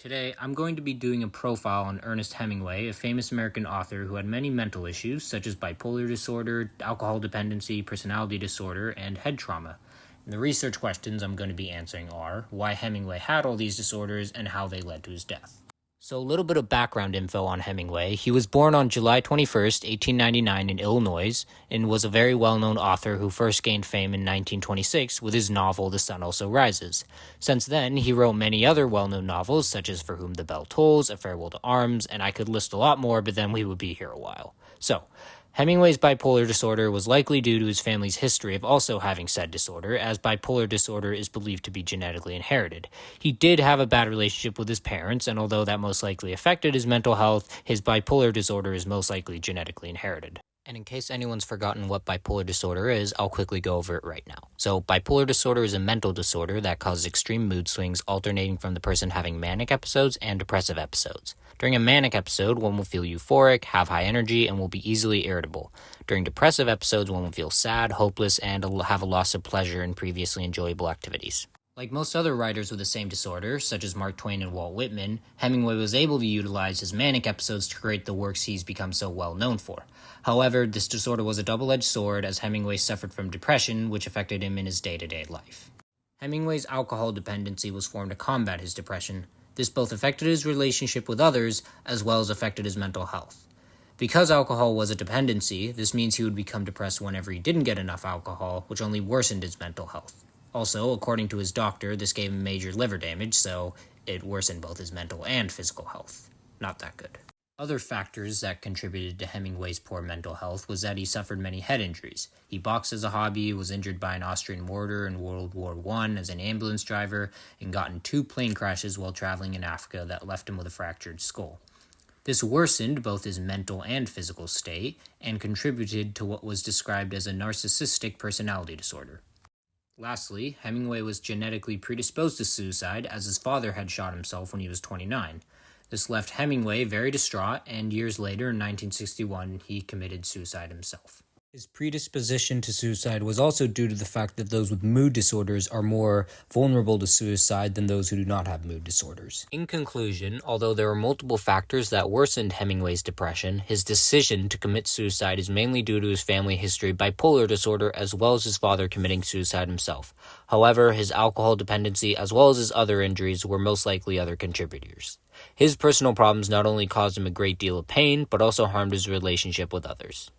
Today, I'm going to be doing a profile on Ernest Hemingway, a famous American author who had many mental issues such as bipolar disorder, alcohol dependency, personality disorder, and head trauma. And the research questions I'm going to be answering are why Hemingway had all these disorders and how they led to his death. So a little bit of background info on Hemingway. He was born on July 21st, 1899 in Illinois, and was a very well-known author who first gained fame in 1926 with his novel The Sun Also Rises. Since then, he wrote many other well-known novels, such as For Whom the Bell Tolls, A Farewell to Arms, and I could list a lot more, but then we would be here a while. So, Hemingway's bipolar disorder was likely due to his family's history of also having said disorder, as bipolar disorder is believed to be genetically inherited. He did have a bad relationship with his parents, and although that most likely affected his mental health, his bipolar disorder is most likely genetically inherited. And in case anyone's forgotten what bipolar disorder is, I'll quickly go over it right now. So, bipolar disorder is a mental disorder that causes extreme mood swings alternating from the person having manic episodes and depressive episodes. During a manic episode, one will feel euphoric, have high energy, and will be easily irritable. During depressive episodes, one will feel sad, hopeless, and have a loss of pleasure in previously enjoyable activities. Like most other writers with the same disorder, such as Mark Twain and Walt Whitman, Hemingway was able to utilize his manic episodes to create the works he's become so well known for. However, this disorder was a double-edged sword as Hemingway suffered from depression, which affected him in his day-to-day life. Hemingway's alcohol dependency was formed to combat his depression. This both affected his relationship with others, as well as affected his mental health. Because alcohol was a dependency, this means he would become depressed whenever he didn't get enough alcohol, which only worsened his mental health. Also, according to his doctor, this gave him major liver damage, so it worsened both his mental and physical health. Not that good. Other factors that contributed to Hemingway's poor mental health was that he suffered many head injuries. He boxed as a hobby, was injured by an Austrian mortar in World War I as an ambulance driver, and got in 2 plane crashes while traveling in Africa that left him with a fractured skull. This worsened both his mental and physical state, and contributed to what was described as a narcissistic personality disorder. Lastly, Hemingway was genetically predisposed to suicide as his father had shot himself when he was 29. This left Hemingway very distraught, and years later, in 1961, he committed suicide himself. His predisposition to suicide was also due to the fact that those with mood disorders are more vulnerable to suicide than those who do not have mood disorders. In conclusion, although there are multiple factors that worsened Hemingway's depression, his decision to commit suicide is mainly due to his family history of bipolar disorder as well as his father committing suicide himself. However, his alcohol dependency as well as his other injuries were most likely other contributors. His personal problems not only caused him a great deal of pain, but also harmed his relationship with others.